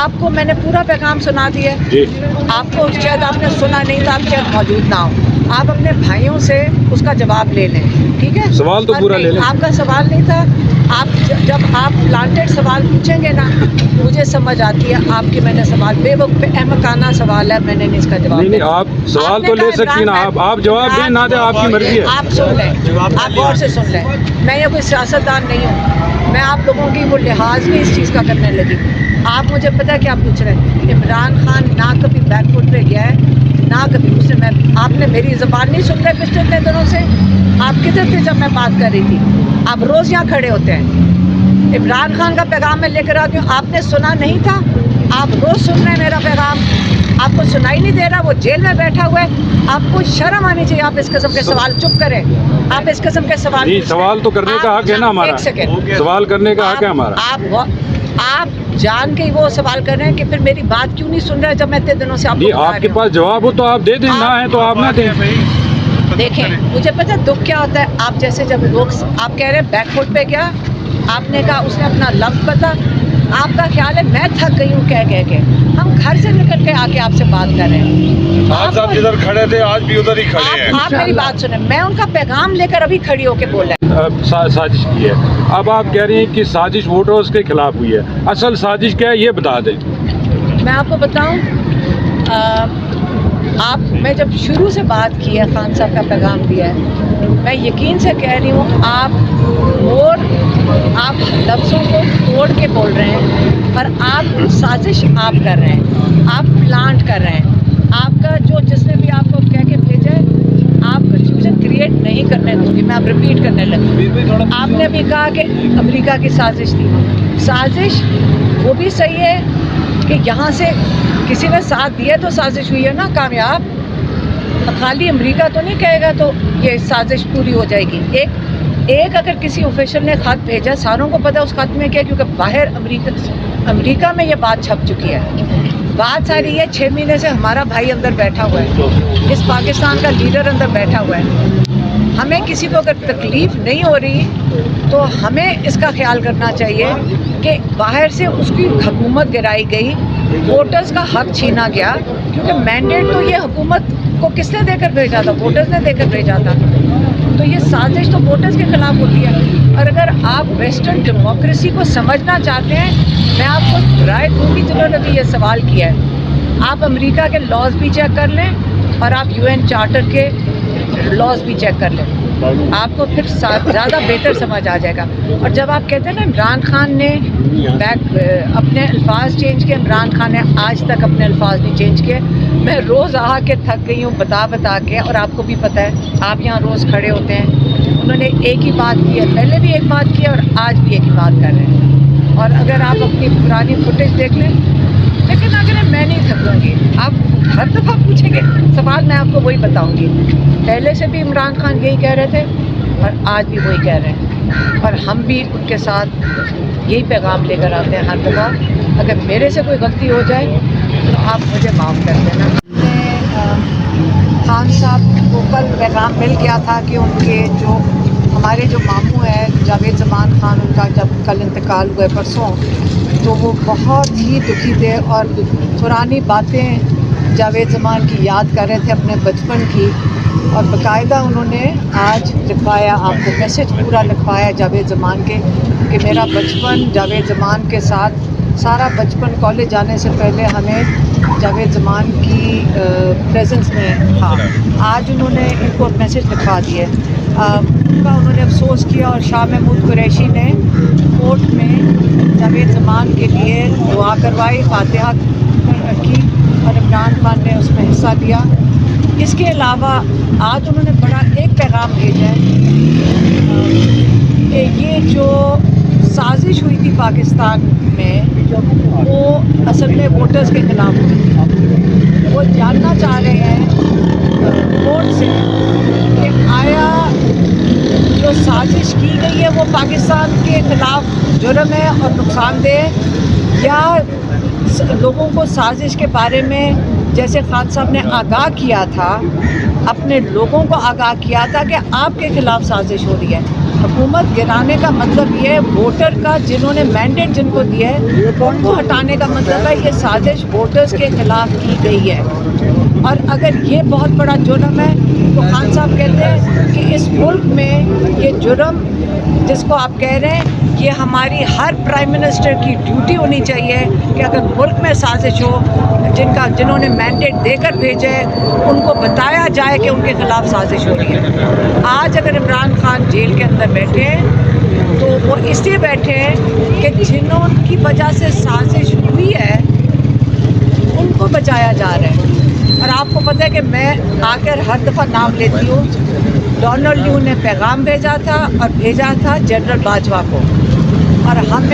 آپ کو میں نے پورا پیغام سنا دیا ہے. آپ کو شاید آپ نے سنا نہیں تھا, آپ شاید موجود نہ ہو. آپ اپنے بھائیوں سے اس کا جواب لے لیں, ٹھیک ہے؟ سوال تو پورا لے لیں. آپ کا سوال نہیں تھا. آپ جب آپ پلانٹڈ سوال پوچھیں گے نا, مجھے سمجھ آتی ہے آپ کی میں نے سوال بے وقت احمقانہ سوال ہے, میں نے اس کا جواب نہیں, آپ سوال تو لے سکتی نا, آپ جواب دیں نہ دیں آپ کی مرضی ہے. آپ سن لیں, آپ غور سے سن لیں. میں یہ کوئی سیاستدان نہیں ہوں, میں آپ لوگوں کی وہ لحاظ بھی اس چیز کا کرنے لگی. آپ مجھے پتہ ہے کیا پوچھ رہے ہیں. عمران خان نہ کبھی بیک فٹ پہ گیا ہے نہ کبھی اس نے, آپ نے میری زبان نہیں سن رہے پچھلے اتنے دنوں سے. آپ کدھر تھے جب میں بات کر رہی تھی؟ آپ روز یہاں کھڑے ہوتے ہیں. عمران خان کا پیغام میں لے کر آتی ہوں, آپ نے سنا نہیں تھا. آپ روز سن رہے ہیں میرا پیغام, آپ کو سنائی نہیں دے رہا. وہ جیل میں بیٹھا ہوا ہے, آپ کو شرم آنی چاہیے. آپ اس قسم کے سوال چپ کریں, آپ اس قسم کے سوال نہیں, سوال تو کرنے کا حق ہے نا ہمارا. ایک سیکنڈ, سوال کرنے کا حق ہے ہمارا. آپ جان کے وہ سوال کر رہے ہیں کہ پھر میری بات کیوں نہیں سن رہے جب میں اتنے دنوں سے آپ کو بتا رہی ہوں. آپ کے پاس جواب ہو تو آپ دے دیں, نہ ہے تو آپ نہ دیں. دیکھیں, مجھے پتہ دکھ کیا ہوتا ہے. آپ جیسے جب لوگ آپ کہہ رہے ہیں بیک فٹ پہ گیا, آپ نے کہا اس نے اپنا لفظ پتا. آپ کا خیال ہے میں تھک گئی ہوں کہہ کے. ہم گھر سے نکل کے آ کے آپ سے بات کر رہے ہیں. آج آپ جدھر کھڑے تھے آج بھی ادھر ہی کھڑے ہیں. آپ میری بات سنیں, میں ان کا پیغام لے کر ابھی کھڑی ہو کے بولا. سازش کی ہے. اب آپ کہہ رہی ہیں کہ سازش ووٹرز کے خلاف ہوئی ہے. اصل سازش کیا ہے یہ بتا دیں. میں آپ کو بتاؤں, میں جب شروع سے بات کی ہے, خان صاحب کا پیغام دیا ہے, میں یقین سے کہہ رہی ہوں آپ لفظوں کو توڑ کے بول رہے ہیں, پر آپ سازش آپ کر رہے ہیں, آپ پلانٹ کر رہے ہیں. آپ کا جس نے بھی آپ کو کہہ کے بھیجا ہے, آپ کنفیوژن کریٹ نہیں کرنے دوں گی. میں آپ ریپیٹ کرنے لگی. آپ نے بھی کہا کہ امریکہ کی سازش تھی. سازش وہ بھی صحیح ہے کہ یہاں سے کسی نے ساتھ دیا تو سازش ہوئی ہے نا کامیاب. خالی امریکہ تو نہیں کہے گا تو یہ سازش پوری ہو جائے گی. ایک اگر کسی آفیشل نے خط بھیجا, ساروں کو پتہ اس خط میں کیا, کیونکہ باہر امریکہ میں یہ بات چھپ چکی ہے. بات ساری ہے 6 مہینے سے ہمارا بھائی اندر بیٹھا ہوا ہے, اس پاکستان کا لیڈر اندر بیٹھا ہوا ہے. ہمیں کسی کو اگر تکلیف نہیں ہو رہی تو ہمیں اس کا خیال کرنا چاہیے کہ باہر سے اس کی حکومت گرائی گئی, ووٹرز کا حق چھینا گیا. کیونکہ مینڈیٹ تو یہ حکومت کو کس نے دے کر بھیجا تھا؟ ووٹرز نے دے کر بھیجا تھا. تو یہ سازش تو ووٹرز کے خلاف ہوتی ہے. اور اگر آپ ویسٹرن ڈیموکریسی کو سمجھنا چاہتے ہیں, میں آپ کو رائے دوں گی جنہوں نے بھی یہ سوال کیا ہے, آپ امریکہ کے لاز بھی چیک کر لیں اور آپ UN چارٹر کے لاز بھی چیک کر لیں. آپ کو پھر زیادہ بہتر سمجھ آ جائے گا. اور جب آپ کہتے ہیں نا عمران خان نے اپنے الفاظ چینج کیے, عمران خان نے آج تک اپنے الفاظ نہیں چینج کیے. میں روز آ کے تھک گئی ہوں بتا کے, اور آپ کو بھی پتہ ہے, آپ یہاں روز کھڑے ہوتے ہیں. انہوں نے ایک ہی بات کی ہے, پہلے بھی ایک بات کی ہے اور آج بھی ایک ہی بات کر رہے ہیں. اور اگر آپ اپنی پرانی فوٹیج دیکھ لیں, لیکن اگر میں نہیں تھکوں گی, آپ ہر دفعہ پوچھیں گے سوال, میں آپ کو وہی بتاؤں گی. پہلے سے بھی عمران خان یہی کہہ رہے تھے اور آج بھی وہی کہہ رہے ہیں, اور ہم بھی ان کے ساتھ یہی پیغام لے کر آتے ہیں ہر دفعہ. اگر میرے سے کوئی غلطی ہو جائے تو آپ مجھے معاف کر دینا. خان صاحب کو کل پیغام مل گیا تھا کہ ان کے ہمارے جو ماموں ہیں جاوید زمان خان, ان کا جب کل انتقال ہوئے پرسوں, تو وہ بہت ہی دکھی تھے اور پرانی باتیں جاوید زمان کی یاد کر رہے تھے, اپنے بچپن کی. اور باقاعدہ انہوں نے آج لکھوایا, آپ کو میسج پورا لکھوایا جاوید زمان کے, کہ میرا بچپن جاوید زمان کے ساتھ, سارا بچپن کالج جانے سے پہلے ہمیں جاوید زمان کی پریزنس میں تھا. آج انہوں نے ان کو میسج لکھوا دیے. انہوں نے افسوس کیا, اور شاہ محمود قریشی نے کورٹ میں جاوید زمان کے لیے دعا کروائی, فاتحہ رکھی, اور عمران خان نے اس میں حصہ لیا. اس کے علاوہ آج انہوں نے بڑا ایک پیغام بھیجا ہے کہ یہ جو سازش ہوئی تھی پاکستان میں, وہ اصل میں ووٹرز کے خلاف ہوئی تھی. وہ جاننا چاہ رہے ہیں کورٹ سے کہ آیا جو سازش کی گئی ہے وہ پاکستان کے خلاف جرم ہے اور نقصان دہ, یا لوگوں کو سازش کے بارے میں جیسے خان صاحب نے آگاہ کیا تھا, اپنے لوگوں کو آگاہ کیا تھا کہ آپ کے خلاف سازش ہو رہی ہے. हुकूमत गिराने का मतलब ये है वोटर का जिन्होंने मैंडेट जिनको दिया है उनको हटाने का मतलब है ये साजिश वोटर्स के खिलाफ की गई है। और अगर ये बहुत बड़ा जुर्म है तो खान साहब कहते हैं कि इस मुल्क में ये जुर्म जिसको आप कह रहे हैं ये हमारी हर प्राइम मिनिस्टर की ड्यूटी होनी चाहिए कि अगर मुल्क में साजिश हो जिन्होंने मैंडेट देकर भेजे उनको बताया जाए कि उनके खिलाफ साजिश हो रही है। आज अगर इमरान खान जेल के अंदर बैठे हैं तो वो इसलिए बैठे हैं कि जिन्होंने वजह से साजिश हुई है उनको बचाया जा रहा है। और आपको पता है कि मैं आकर हर दफ़ा नाम लेती हूँ। डोनाल्ड ल्यू ने पैगाम भेजा था और भेजा था जनरल बाजवा को। और हम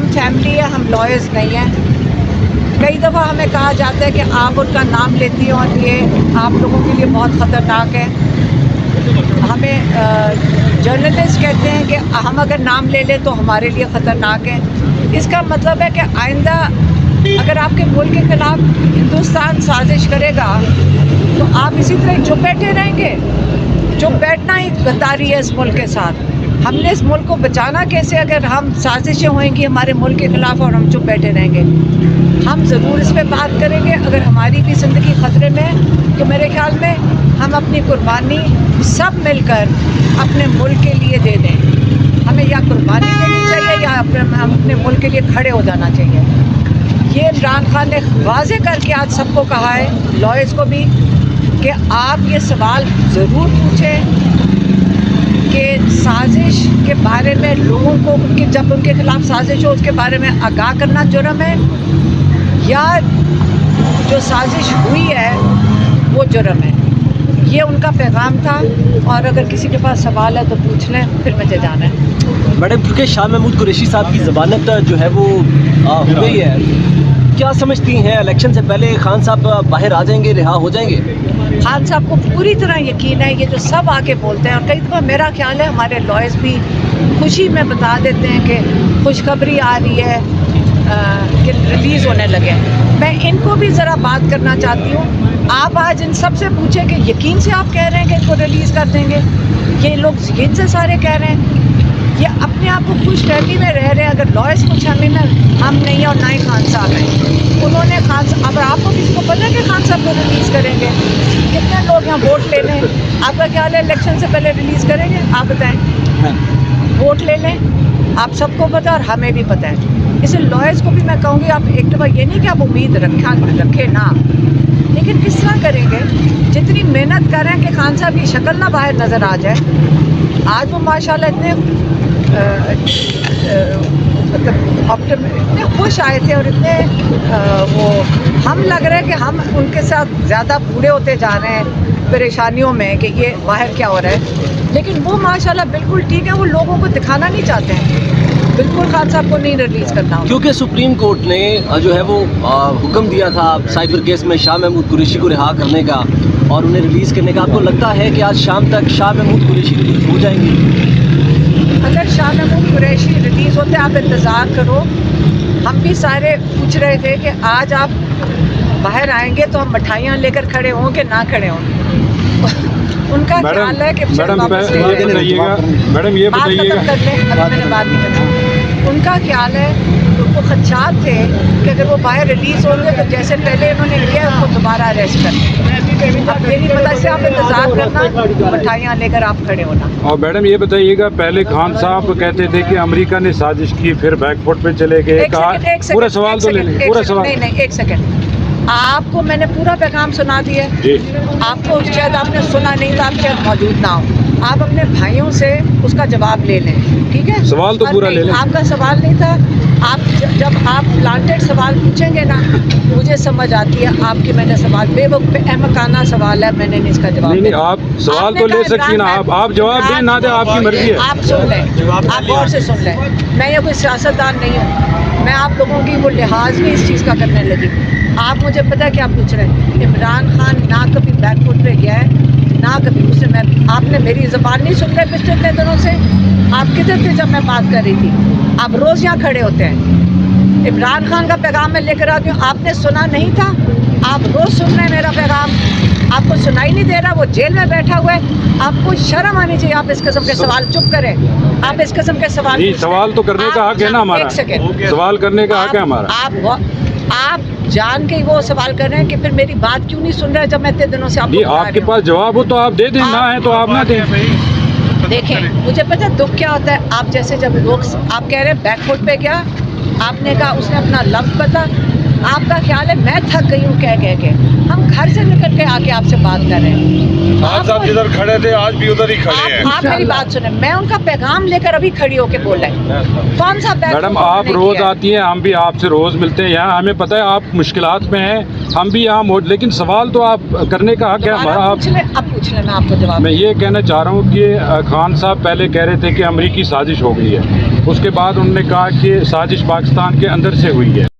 फैमिली है, हम लॉयर्स नहीं हैं। कई दफ़ा हमें कहा जाता है कि आप उनका नाम लेती हैं और ये आप लोगों के लिए बहुत ख़तरनाक है। हमें जर्नलिस्ट कहते हैं कि हम अगर नाम ले लें तो हमारे लिए ख़तरनाक है। इसका मतलब है कि आइंदा अगर आपके मुल्क के ख़िलाफ़ हिंदुस्तान साजिश करेगा तो आप इसी तरह चुप बैठे रहेंगे। चुप बैठना ही गद्दारी है इस मुल्क के साथ। हमने इस मुल्क को बचाना कैसे अगर हम साजिशें होंगी हमारे मुल्क के ख़िलाफ़ और हम चुप बैठे रहेंगे। हम ज़रूर इस पर बात करेंगे। अगर हमारी भी ज़िंदगी ख़तरे में है तो मेरे ख्याल में हम अपनी कुर्बानी सब मिलकर अपने मुल्क के लिए दे दें। हमें या कुर्बानी देनी चाहिए या हम अपने मुल्क के लिए खड़े हो जाना चाहिए। ये इमरान खान ने वाज़ेह करके आज सबको कहा है, लॉयर्स को भी, कि आप ये सवाल ज़रूर पूछें कि साजिश के बारे में लोगों को जब उनके ख़िलाफ़ साजिश हो उसके बारे में आगाह करना जुर्म है या जो साजिश हुई है वो जुर्म है। ये उनका पैगाम था। और अगर किसी के पास सवाल है तो पूछ लें, फिर मुझे जाना है। मैडम, क्योंकि शाह महमूद कुरैशी साहब की ज़मानत जो है वो हो गई है, क्या समझती हैं इलेक्शन से पहले खान साहब बाहर आ जाएंगे, रिहा हो जाएंगे? खान साहब को पूरी तरह यकीन है। ये जो सब आके बोलते हैं और कई दफ़ा मेरा ख्याल है हमारे लॉयर्स भी खुशी में बता देते हैं कि खुशखबरी आ रही है कि रिलीज़ होने लगे। मैं इनको भी ज़रा बात करना चाहती हूँ। आप आज इन सब से पूछें कि यकीन से आप कह रहे हैं कि इनको रिलीज़ कर देंगे। ये लोग यकीन से सारे कह रहे हैं। ये अपने आप को खुश फहमी में रह रहे हैं। अगर लॉयर्स कुछ हमें में हम नहीं हैं और ना ही खान साहब हैं। उन्होंने अब आपको किसी को पता है कि खान साहब को रिलीज़ करेंगे? कितने लोग यहाँ वोट ले लें? आपका ख्याल है इलेक्शन से पहले रिलीज़ करेंगे? आप बताएं। वोट ले लें, आप सबको पता और हमें भी पता है। इसलिए लॉयर्स को भी मैं कहूँगी आप एक दफ़ा ये नहीं कि आप उम्मीद रखें ना, लेकिन किस तरह करेंगे? जितनी मेहनत कर रहे हैं कि खान साहब की शक्ल ना बाहर नज़र आ जाए। आज वो माशाल्लाह इतने मतलब इतने खुश आए थे और इतने वो हम लग रहे हैं कि हम उनके साथ ज़्यादा बूढ़े होते जा रहे हैं परेशानियों में कि ये बाहर क्या हो रहा है। लेकिन वो माशाल्लाह बिल्कुल ठीक है। वो लोगों को दिखाना नहीं चाहते हैं। बिल्कुल खान साहब को नहीं रिलीज़ करना, क्योंकि सुप्रीम कोर्ट ने जो है वो हुक्म दिया था साइबर केस में शाह महमूद कुरैशी को रिहा करने का और उन्हें रिलीज़ करने का। आपको लगता है कि आज शाम तक शाह महमूद कुरैशी रिलीज़ हो जाएंगी? अगर शाह महमूद कुरैशी रिलीज़ होते आप इंतज़ार करो। हम भी सारे पूछ रहे थे कि आज आप बाहर आएंगे तो हम मिठाइयाँ लेकर खड़े हों कि ना खड़े हों। उनका ख्याल है कि मैडम ये बताइएगा कर लें, अभी मैंने बात नहीं करना। उनका ख्याल है, उनको खदशात थे कि अगर वो बाहर रिलीज़ होंगे तो जैसे पहले उन्होंने किया उनको दोबारा अरेस्ट कर लें। अब ये नहीं पता से आप इंतज़ार करना, मिठाइयाँ लेकर आप खड़े होना। और मैडम ये बताइएगा, पहले खान साहब कहते थे कि अमेरिका ने साजिश की, फिर बैकफुट पे चले गए। पूरा सवाल तो ले लें, पूरा सवाल। नहीं, एक सेकंड। आपको मैंने पूरा पैगाम सुना दिया। आपको शायद आपने सुना नहीं था, आप शायद मौजूद ना हो। आप अपने भाइयों से उसका जवाब ले लें, ठीक है? सवाल तो पूरा ले लें। आपका सवाल नहीं था। आप जब आप प्लांटेड सवाल पूछेंगे ना, मुझे समझ आती है आपकी मैंने सवाल अहमकाना सवाल है, मैंने नहीं इसका जवाब नहीं, आप सवाल तो ले सकती ना। आप जवाब दें ना दें, आपकी मर्जी है। आप सुन लें, आप गौर से सुन लें। मैं ये कोई सियासतदान नहीं हूँ। मैं आप लोगों की वो लिहाज भी इस चीज़ का करने लगी। आप मुझे पता है क्या पूछ रहे हैं। इमरान खान ना कभी बैकफुट पे गया है ना कभी उससे आपने मेरी ज़बान नहीं सुन रहे पिछले इतने दिनों से। आप किधर थे जब मैं बात कर रही थी? आप रोज़ यहाँ खड़े होते हैं। इमरान खान का पैगाम मैं लेकर आती हूँ, आपने सुना नहीं था? आप रोज़ सुन रहे हैं मेरा पैगाम। आपको सुनाई नहीं दे रहा, वो जेल में बैठा हुआ है, आपको शर्म आनी चाहिए। आप इस किस्म के सवाल चुप करें, आप इस किस्म के सवाल नहीं, सवाल तो करने का हक है ना हमारा, एक सेकंड, सवाल करने का हक है हमारा। आप जान के वो सवाल कर रहे हैं कि फिर मेरी बात क्यों नहीं सुन रहे जब मैं इतने दिनों से नहीं, आपके पास जवाब हो तो आप दे दें, ना है तो आप ना दें। देखें, मुझे पता है दुख क्या होता है। आप जैसे जब लोग, आप कह रहे हैं बैकफुट पे गया, आपने कहा उसने अपना लफ्ज बता, आपका ख्याल है मैं थक गई हूँ कह कह के, हम घर से निकल के आके आपसे बात कर रहे हैं। आज साहब जिधर खड़े थे आज भी उधर ही खड़े हैं। आप मेरी बात सुने, मैं उनका पैगाम लेकर अभी खड़ी होके बोल रहे हैं। कौन सा मैडम, आप रोज आती हैं, हम भी आपसे रोज मिलते हैं यहाँ, हमें पता है आप मुश्किलात में हैं, हम भी यहाँ मौजूद, लेकिन सवाल तो आप करने का हक है हमारा। अब पूछ लें, मैं आपको जवाब। मैं ये कहना चाह रहा हूँ कि खान साहब पहले कह रहे थे कि अमरीकी साजिश हो गई है, उसके बाद उन्होंने कहा कि साजिश पाकिस्तान के अंदर से हुई है।